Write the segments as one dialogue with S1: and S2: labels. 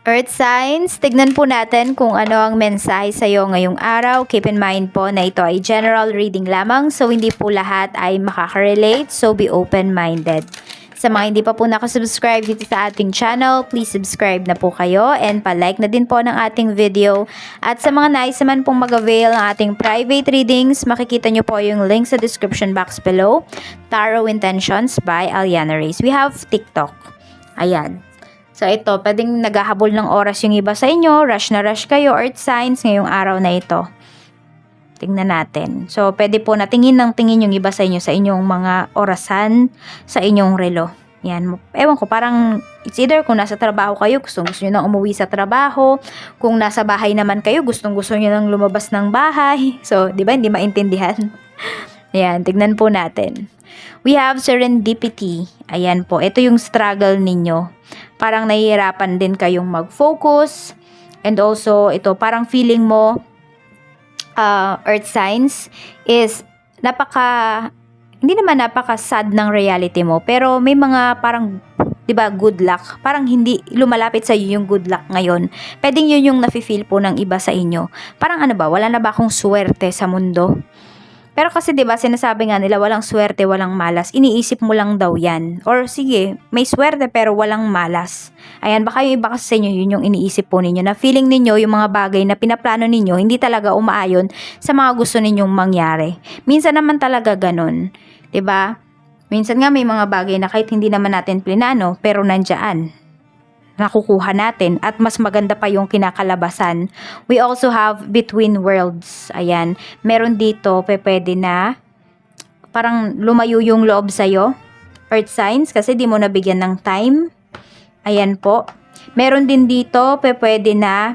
S1: Earth signs, tignan po natin kung ano ang mensahe sa iyo ngayong araw. Keep in mind po na ito ay general reading lamang, so hindi po lahat ay makaka-relate, so be open-minded. Sa mga hindi pa po nakasubscribe dito sa ating channel, please subscribe na po kayo and pa-like na din po ng ating video. At sa mga nais naman pong mag-avail ng ating private readings, makikita nyo po yung link sa description box below. Tarot Intentions by Aliana Reyes. We have TikTok. Ayan. So ito, pwedeng naghahabol ng oras yung iba sa inyo, rush na rush kayo, earth signs ngayong araw na ito. Tingnan natin. So pwede po na tingin yung iba sa inyo sa inyong mga orasan, sa inyong relo. Yan, ewan ko, parang it's either kung nasa trabaho kayo, gusto nyo nang umuwi sa trabaho. Kung nasa bahay naman kayo, gusto nyo nang lumabas ng bahay. So, di ba, hindi maintindihan. Yan, tignan po natin. We have serendipity. Ayan po, ito yung struggle ninyo. Parang nahihirapan din kayong mag-focus. And also, ito, parang feeling mo, earth signs, is hindi naman napaka-sad ng reality mo. Pero may mga parang, di ba, good luck. Parang hindi lumalapit sa iyo yung good luck ngayon. Pwedeng yun yung nafe-feel po ng iba sa inyo. Parang ano ba, wala na ba akong swerte sa mundo? Pero kasi 'di ba sinasabi nga nila walang swerte, walang malas. Iniisip mo lang daw 'yan. Or sige, may swerte pero walang malas. Ayan, baka yung iba kasi sa inyo yun yung iniisip po ninyo na feeling ninyo yung mga bagay na pinaplano ninyo hindi talaga umaayon sa mga gusto ninyong mangyari. Minsan naman talaga ganun, 'di ba? Minsan nga may mga bagay na kahit hindi naman natin plinano pero nandiyan. Nakukuha natin at mas maganda pa yung kinakalabasan. We also have between worlds. Ayan, meron dito pwede na parang lumayo yung loob sa'yo. Earth signs kasi di mo nabigyan ng time. Ayan po. Meron din dito pwede na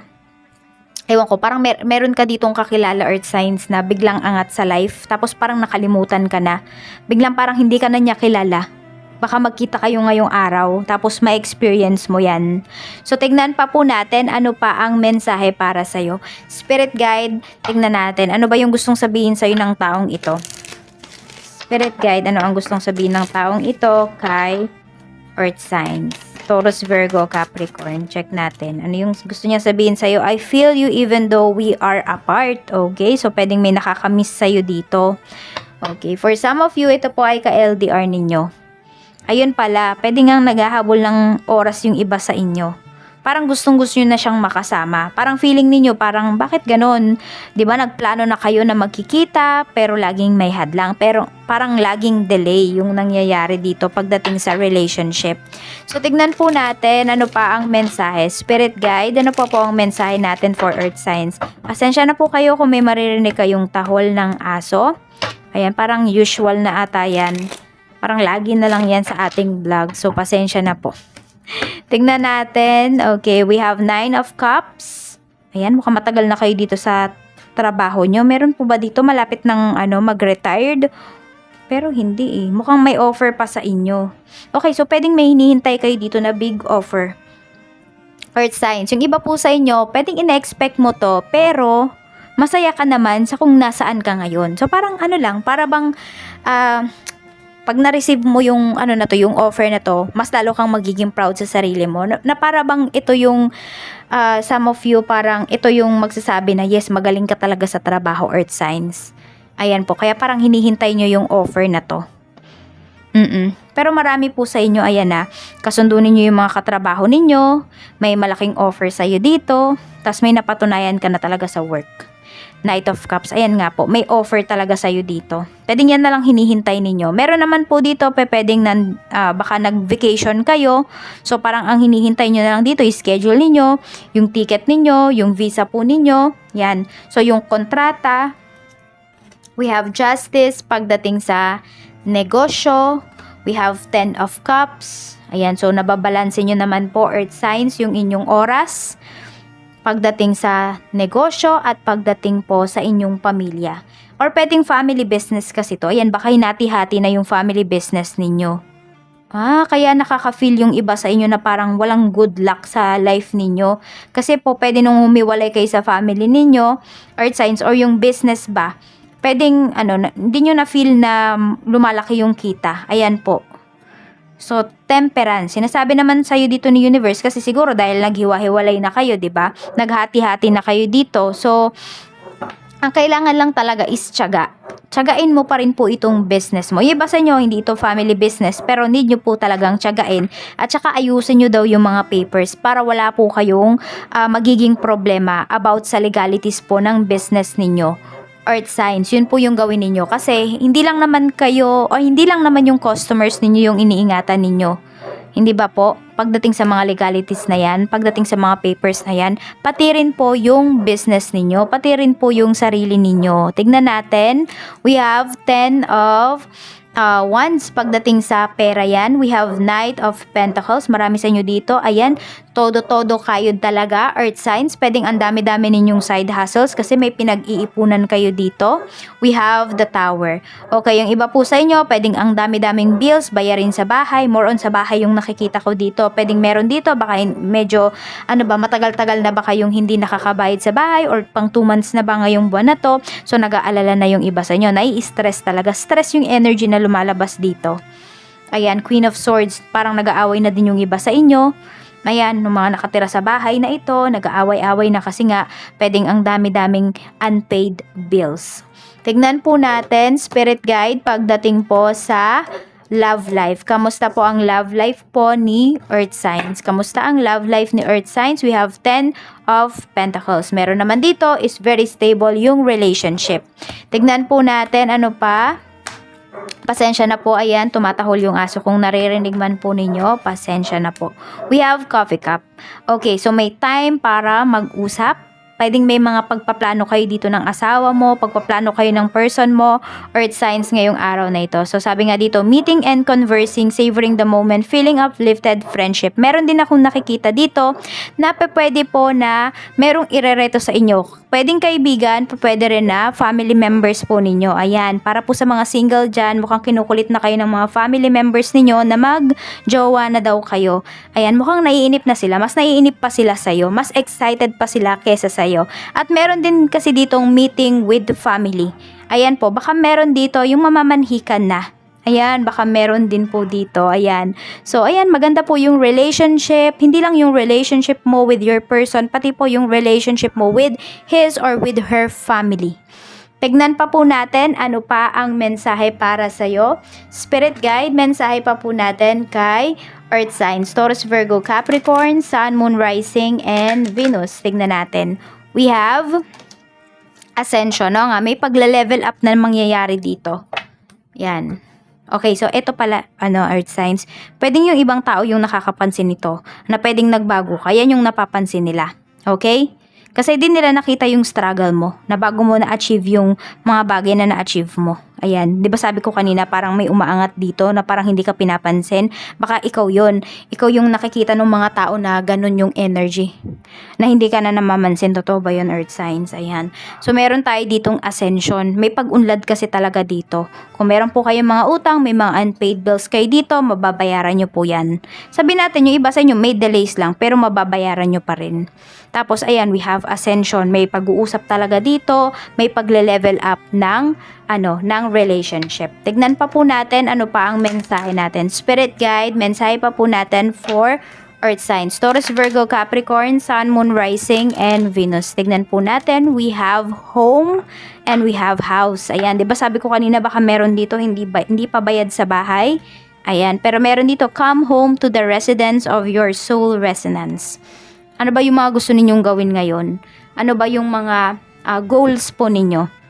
S1: ewan ko, parang meron ka ditong kakilala earth signs na biglang angat sa life tapos parang nakalimutan ka na. Biglang parang hindi ka na niya kilala. Baka magkita kayo ngayong araw, tapos ma-experience mo yan. So, tignan pa po natin ano pa ang mensahe para sa'yo. Spirit guide, tignan natin. Ano ba yung gustong sabihin sa'yo ng taong ito? Spirit guide, ano ang gustong sabihin ng taong ito kay earth signs? Taurus, Virgo, Capricorn. Check natin. Ano yung gusto niya sabihin sa'yo? I feel you even though we are apart. Okay, so pwedeng may nakakamiss sa'yo dito. Okay, for some of you, ito po ay ka-LDR ninyo. Ayun pala, pwede ngang naghahabol ng oras yung iba sa inyo. Parang gustong-gusto nyo na siyang makasama. Parang feeling ninyo, parang bakit ganon? Diba nagplano na kayo na magkikita, pero laging may hadlang. Pero parang laging delay yung nangyayari dito pagdating sa relationship. So tignan po natin ano pa ang mensahe. Spirit guide, ano po ang mensahe natin for earth signs? Pasensya na po kayo kung may maririnig kayong tahol ng aso. Ayan, parang usual na ata yan. Parang lagi na lang yan sa ating vlog. So, pasensya na po. Tingnan natin. Okay, we have 9 of Cups. Ayan, mukhang matagal na kayo dito sa trabaho nyo. Meron po ba dito malapit ng mag-retired? Pero hindi eh. Mukhang may offer pa sa inyo. Okay, so pwedeng may hinihintay kayo dito na big offer. Earth signs. Yung iba po sa inyo, pwedeng ina-expect mo to. Pero, masaya ka naman sa kung nasaan ka ngayon. So, parang ano lang, para bang pag na-receive mo yung yung offer na to, mas lalo kang magiging proud sa sarili mo. Na para bang ito yung some of you parang ito yung magsasabi na yes, magaling ka talaga sa trabaho, earth signs. Ayan po, kaya parang hinihintay nyo yung offer na to. Pero marami po sa inyo, ayan na, kasundo ninyo yung mga katrabaho ninyo, may malaking offer sa iyo dito, tas may napatunayan ka na talaga sa work. Knight of Cups, ayan nga po, may offer talaga sa'yo dito. Pwedeng yan na lang hinihintay ninyo. Meron naman po dito, pwedeng baka nag-vacation kayo. So parang ang hinihintay nyo na lang dito, schedule ninyo, yung ticket ninyo, yung visa po ninyo. Yan. So yung kontrata, we have justice pagdating sa negosyo. We have 10 of Cups. Ayan, so nababalanse nyo naman po, earth signs, yung inyong oras pagdating sa negosyo at pagdating po sa inyong pamilya. Or pwedeng family business kasi to. Ayan, baka hinati-hati na yung family business ninyo. Kaya nakaka-feel yung iba sa inyo na parang walang good luck sa life ninyo. Kasi po pwede nung humiwalay kayo sa family ninyo, earth signs, or yung business ba. Pwedeng, hindi nyo na feel na lumalaki yung kita. Ayan po. So, temperance. Sinasabi naman sa'yo dito ni universe kasi siguro dahil naghiwa-hiwalay na kayo, 'di ba? Naghati-hati na kayo dito. So, ang kailangan lang talaga is tiyaga. Tiyagain mo pa rin po itong business mo. Yung iba sa inyo, hindi ito family business, pero need nyo po talagang tiyagain. At saka ayusin nyo daw yung mga papers para wala po kayong magiging problema about sa legalities po ng business ninyo. Earth signs, yun po yung gawin ninyo. Kasi hindi lang naman kayo, o hindi lang naman yung customers ninyo yung iniingatan ninyo. Hindi ba po? Pagdating sa mga legalities na yan, pagdating sa mga papers na yan, pati rin po yung business ninyo, pati rin po yung sarili ninyo. Tignan natin, we have 10 of wands. Pagdating sa pera yan, we have Knight of Pentacles. Marami sa inyo dito. Ayan, todo-todo kayod talaga, earth signs. Pwedeng ang dami-dami ninyong side hustles kasi may pinag-iipunan kayo dito. We have the Tower. Okay, yung iba po sa inyo, pwedeng ang dami-daming bills, bayarin sa bahay. More on sa bahay yung nakikita ko dito. Pwedeng meron dito, baka medyo, matagal-tagal na ba kayong hindi nakakabayad sa bahay or pang 2 months na ba ngayong buwan na to. So, nag-aalala na yung iba sa inyo. Nai-stress talaga. Stress yung energy na lumalabas dito. Ayan, Queen of Swords, parang nag-aaway na din yung iba sa inyo. Ayan, ng mga nakatira sa bahay na ito, nag-aaway-away na kasi nga pwedeng ang dami-daming unpaid bills. Tignan po natin, Spirit Guide, pagdating po sa love life. Kamusta po ang love life po ni Earth Signs? Kamusta ang love life ni Earth Signs? We have 10 of Pentacles. Meron naman dito is very stable yung relationship. Tignan po natin ano pa. Pasensya na po, ayan, tumatahol yung aso. Kung naririnig man po ninyo, pasensya na po. We have coffee cup. Okay, so may time para mag-usap. Pwedeng may mga pagpaplano kayo dito ng asawa mo, pagpaplano kayo ng person mo, earth signs ngayong araw na ito. So sabi nga dito, meeting and conversing, savoring the moment, feeling uplifted friendship. Meron din akong nakikita dito na pwede po na merong irereto sa inyo. Pwedeng kaibigan, pwede rin na family members po ninyo. Ayan, para po sa mga single dyan, mukhang kinukulit na kayo ng mga family members ninyo na mag-jowa na daw kayo. Ayan, mukhang naiinip na sila. Mas naiinip pa sila sa'yo. Mas excited pa sila kesa sa'yo. At meron din kasi ditong meeting with the family. Ayan po, baka meron dito yung mamamanhikan na. Ayan, baka meron din po dito. Ayan. So, ayan, maganda po yung relationship. Hindi lang yung relationship mo with your person, pati po yung relationship mo with his or with her family. Tignan pa po natin ano pa ang mensahe para sa'yo. Spirit Guide, mensahe pa po natin kay Earth Signs, Taurus, Virgo, Capricorn, Sun, Moon, Rising, and Venus. Tignan natin. We have Ascension, no? May pagle-level up na mangyayari dito. Yan. Okay, so ito pala, Earth Signs. Pwedeng yung ibang tao yung nakakapansin nito, na pwedeng nagbago ka. Yan yung napapansin nila. Okay? Kasi din nila nakita yung struggle mo, na bago mo na-achieve yung mga bagay na na-achieve mo. Ayan, di ba sabi ko kanina parang may umaangat dito na parang hindi ka pinapansin? Baka ikaw yon. Ikaw yung nakikita ng mga tao na ganun yung energy. Na hindi ka na namamansin. Totoo ba yun, Earth Signs? Ayan. So, meron tayo ditong ascension. May pag-unlad kasi talaga dito. Kung meron po kayong mga utang, may mga unpaid bills kayo dito, mababayaran nyo po yan. Sabi natin, yung iba sa inyo may delays lang, pero mababayaran nyo pa rin. Tapos, ayan, we have ascension. May pag-uusap talaga dito, may pagle-level up ng relationship. Tignan pa po natin ano pa ang mensahe natin. Spirit Guide, mensahe pa po natin for Earth Signs. Taurus, Virgo, Capricorn, Sun, Moon, Rising, and Venus. Tignan po natin, we have home and we have house. Ayan, di ba sabi ko kanina baka meron dito hindi pa bayad sa bahay? Ayan, pero meron dito, come home to the residence of your soul resonance. Ano ba yung mga gusto ninyong gawin ngayon? Ano ba yung mga goals po ninyo?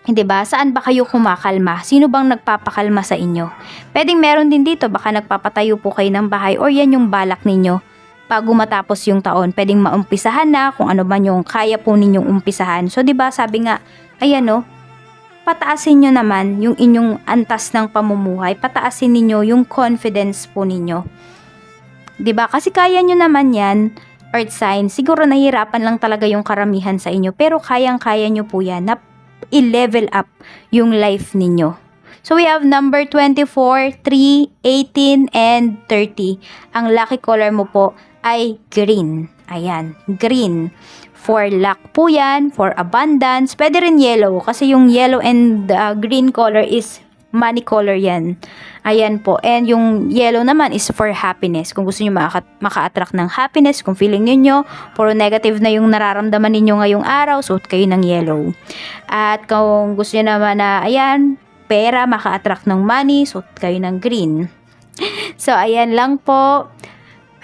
S1: Hindi ba? Saan ba kayo kumakalma? Sino bang nagpapakalma sa inyo? Pwedeng meron din dito, baka nagpapatayo po kayo ng bahay or yan yung balak ninyo. Bago matapos yung taon, pwedeng maumpisahan na kung ano man yung kaya po ninyong umpisahan. So, di ba sabi nga, ayan o, pataasin nyo naman yung inyong antas ng pamumuhay. Pataasin ninyo yung confidence po ninyo. Di ba? Kasi kaya nyo naman yan, Earth Sign. Siguro nahirapan lang talaga yung karamihan sa inyo. Pero kayang-kaya nyo po yan na i-level up yung life ninyo. So, we have number 24, 3, 18, and 30. Ang lucky color mo po ay green. Ayan, green. For luck po yan, for abundance. Pwede rin yellow kasi yung yellow and green color is money color yan. Ayan po. And yung yellow naman is for happiness. Kung gusto nyo maka-attract ng happiness, kung feeling niyo puro negative na yung nararamdaman ninyo ngayong araw, suot kayo ng yellow. At kung gusto nyo naman na, ayan, pera, maka-attract ng money, suot kayo ng green. So, ayan lang po.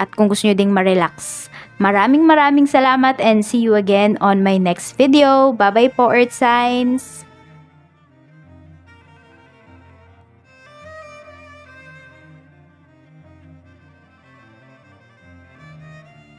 S1: At kung gusto nyo ding ma-relax. Maraming salamat and see you again on my next video. Bye-bye po, Earth Signs!